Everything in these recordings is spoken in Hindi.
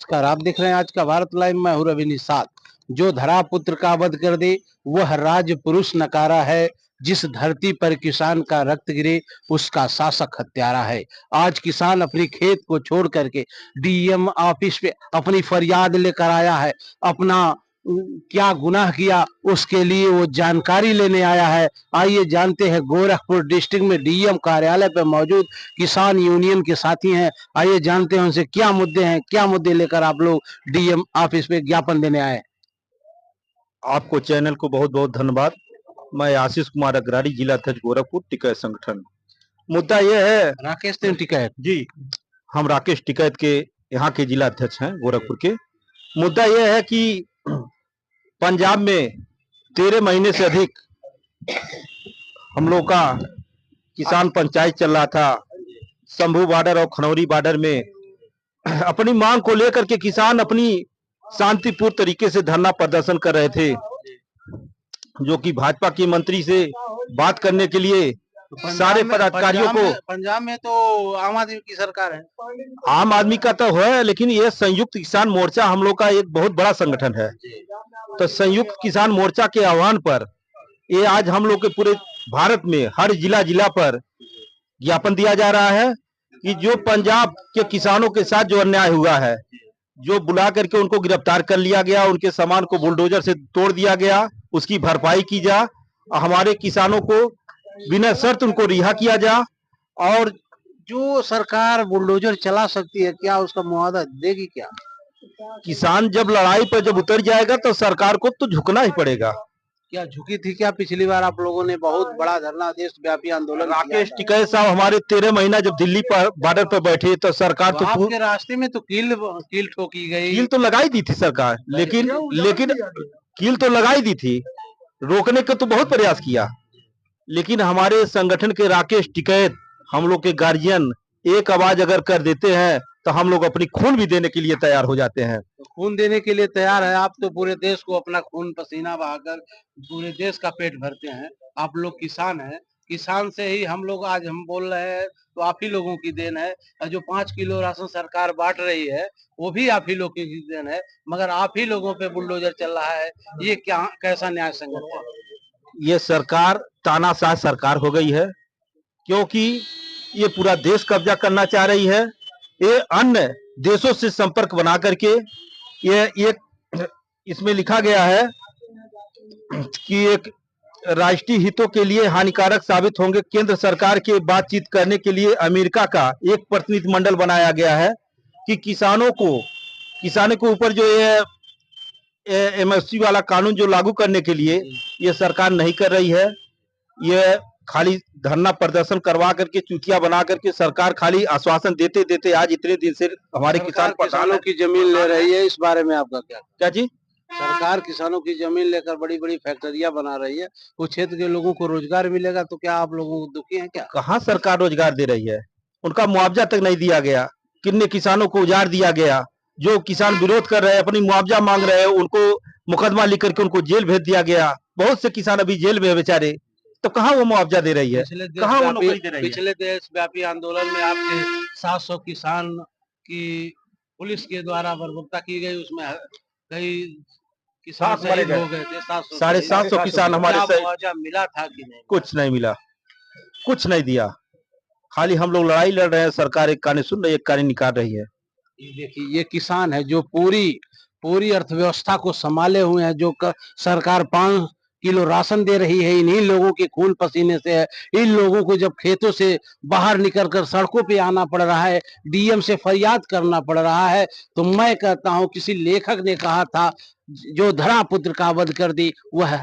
नमस्कार, आप देख रहे हैं आज का भारत लाइव। मैं हूं रवि निषाद। जो धरा पुत्र का वध कर दे वह राज पुरुष नकारा है। जिस धरती पर किसान का रक्त गिरे उसका शासक हत्यारा है। आज किसान अपनी खेत को छोड़ करके डीएम ऑफिस पे अपनी फरियाद लेकर आया है। अपना क्या गुनाह किया उसके लिए वो जानकारी लेने आया है। आइए जानते हैं। गोरखपुर डिस्ट्रिक्ट में डीएम कार्यालय पर मौजूद किसान यूनियन के साथी हैं। आइए जानते हैं उनसे क्या मुद्दे हैं, क्या मुद्दे लेकर आप लोग डीएम ऑफिस पे ज्ञापन देने आए। आपको चैनल को बहुत बहुत धन्यवाद। मैं आशीष कुमार अग्रवाल, जिला अध्यक्ष गोरखपुर टिकैत संगठन। मुद्दा यह है राकेश सिंह टिकैत जी, हम राकेश टिकैत के यहाँ के जिला अध्यक्ष हैं गोरखपुर के। मुद्दा यह है कि पंजाब में 13 महीने से अधिक हम लोग का किसान पंचायत चल रहा था। शंभू बॉर्डर और खनौरी बॉर्डर में अपनी मांग को लेकर के किसान अपनी शांतिपूर्ण तरीके से धरना प्रदर्शन कर रहे थे, जो कि भाजपा के मंत्री से बात करने के लिए सारे पदाधिकारियों को। पंजाब में तो आम आदमी की सरकार है। आम आदमी का तो है, लेकिन ये संयुक्त किसान मोर्चा हम लोग का एक बहुत बड़ा संगठन है। तो संयुक्त किसान मोर्चा के आह्वान पर ये आज हम लोग के पूरे भारत में हर जिला जिला पर ज्ञापन दिया जा रहा है कि जो पंजाब के किसानों के साथ जो अन्याय हुआ है, जो बुला करके उनको गिरफ्तार कर लिया गया, उनके सामान को बुलडोजर से तोड़ दिया गया, उसकी भरपाई की जा। हमारे किसानों को बिना शर्त उनको रिहा किया जा। और जो सरकार बुलडोजर चला सकती है, क्या उसका मुआवजा देगी? क्या किसान जब लड़ाई पर जब उतर जाएगा तो सरकार को तो झुकना ही पड़ेगा। क्या झुकी थी? क्या पिछली बार आप लोगों ने बहुत बड़ा धरना, देशव्यापी आंदोलन राकेश टिकैत साहब हमारे 13 महीना जब दिल्ली पर बॉर्डर पर बैठे तो सरकार तो आपके रास्ते में तो कील ठोकी गई। कील तो लगाई दी थी सरकार, लेकिन कील तो लगाई दी थी, रोकने का तो बहुत प्रयास किया। लेकिन हमारे संगठन के राकेश टिकैत, हम लोग के गार्जियन एक आवाज अगर कर देते हैं तो हम लोग अपनी खून भी देने के लिए तैयार हो जाते हैं। तो खून देने के लिए तैयार है आप? तो पूरे देश को अपना खून पसीना बहाकर पूरे देश का पेट भरते हैं। आप लोग किसान हैं, किसान से ही हम लोग आज हम बोल रहे हैं, तो आप ही लोगों की देन है। और जो 5 किलो राशन सरकार बांट रही है वो भी आप ही लोगों की देन है, मगर आप ही लोगों पे बुलडोजर चल रहा है। ये क्या, कैसा न्याय संगत है? ये सरकार तानाशाह सरकार हो गई है, क्योंकि ये पूरा देश कब्जा करना चाह रही है। ये अन्य देशों से संपर्क बना करके ये इसमें लिखा गया है कि एक राष्ट्रीय हितों के लिए हानिकारक साबित होंगे। केंद्र सरकार के बातचीत करने के लिए अमेरिका का एक प्रतिनिधिमंडल बनाया गया है कि किसानों के ऊपर जो ये एमएसपी वाला कानून जो लागू करने के लिए ये सरकार नहीं कर रही है। ये खाली धरना प्रदर्शन करवा करके, चुतिया बना करके सरकार खाली आश्वासन देते देते आज इतने दिन से हमारे किसानों की जमीन ले रही है। इस बारे में आपका क्या जी? सरकार किसानों की जमीन लेकर बड़ी बड़ी फैक्ट्रियां बना रही है। उस क्षेत्र के लोगों को रोजगार मिलेगा तो क्या आप लोगों को दुखी हैं क्या? कहाँ सरकार रोजगार दे रही है? उनका मुआवजा तक नहीं दिया गया। कितने किसानों को उजाड़ दिया गया। जो किसान विरोध कर रहे हैं, अपनी मुआवजा मांग रहे हैं, उनको मुकदमा लिख करके उनको जेल भेज दिया गया। बहुत से किसान अभी जेल में है बेचारे। तो कहाँ वो मुआवजा दे रही है? कहाँ वो नौकरी दे रही है? पिछले देशव्यापी आंदोलन में आपके 700 किसान की पुलिस के द्वारा बर्बरता की गई, उसमें कई किसान शहीद हो गए थे। 750 किसान हमारे मुआवजा मिला था कि नहीं? कुछ नहीं मिला, कुछ नहीं दिया। खाली हम लोग लड़ाई लड़ रहे हैं, सरकार एक कानी सुन रही है, एक कानी निकाल रही है। देखिए, ये किसान है जो पूरी अर्थव्यवस्था को संभाले हुए हैं। जो सरकार 5 किलो राशन दे रही है, इन्हीं लोगों के खून पसीने से है। इन लोगों को जब खेतों से बाहर निकलकर सड़कों पे आना पड़ रहा है, डीएम से फरियाद करना पड़ रहा है, तो मैं कहता हूं, किसी लेखक ने कहा था, जो धरा पुत्र का वध कर दी वह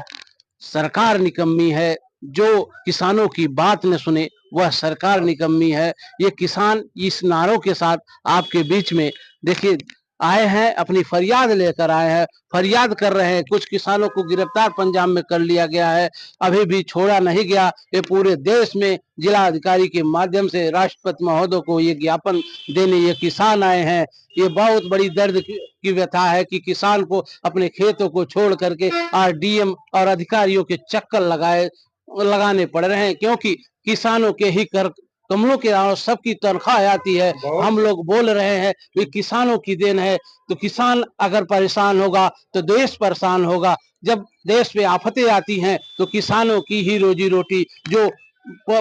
सरकार निकम्मी है। जो किसानों की बात न सुने वह सरकार निकम्मी है। ये किसान इस नारों के साथ आपके बीच में देखिए आए हैं, अपनी फरियाद लेकर आए हैं, फरियाद कर रहे हैं। कुछ किसानों को गिरफ्तार पंजाब में कर लिया गया है, अभी भी छोड़ा नहीं गया। ये पूरे देश में जिला अधिकारी के माध्यम से राष्ट्रपति महोदय को ये ज्ञापन देने ये किसान आए हैं। ये बहुत बड़ी दर्द की व्यथा है कि किसान को अपने खेतों को छोड़ करके डीएम और अधिकारियों के चक्कर लगाने पड़ रहे हैं, क्योंकि किसानों के ही कर कमलों के अलावा सबकी तनख्वाह आती है। हम लोग बोल रहे हैं कि किसानों की देन है, तो किसान अगर परेशान होगा तो देश परेशान होगा। जब देश पे आफतें आती हैं तो किसानों की ही रोजी रोटी, जो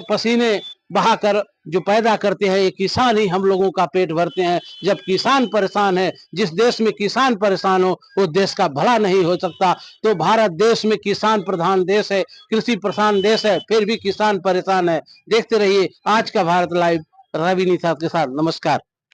पसीने बहाकर जो पैदा करते हैं, ये किसान ही हम लोगों का पेट भरते हैं। जब किसान परेशान है, जिस देश में किसान परेशान हो वो देश का भला नहीं हो सकता। तो भारत देश में किसान प्रधान देश है, कृषि प्रधान देश है, फिर भी किसान परेशान है। देखते रहिए आज का भारत लाइव, रवि निषाद के साथ। नमस्कार।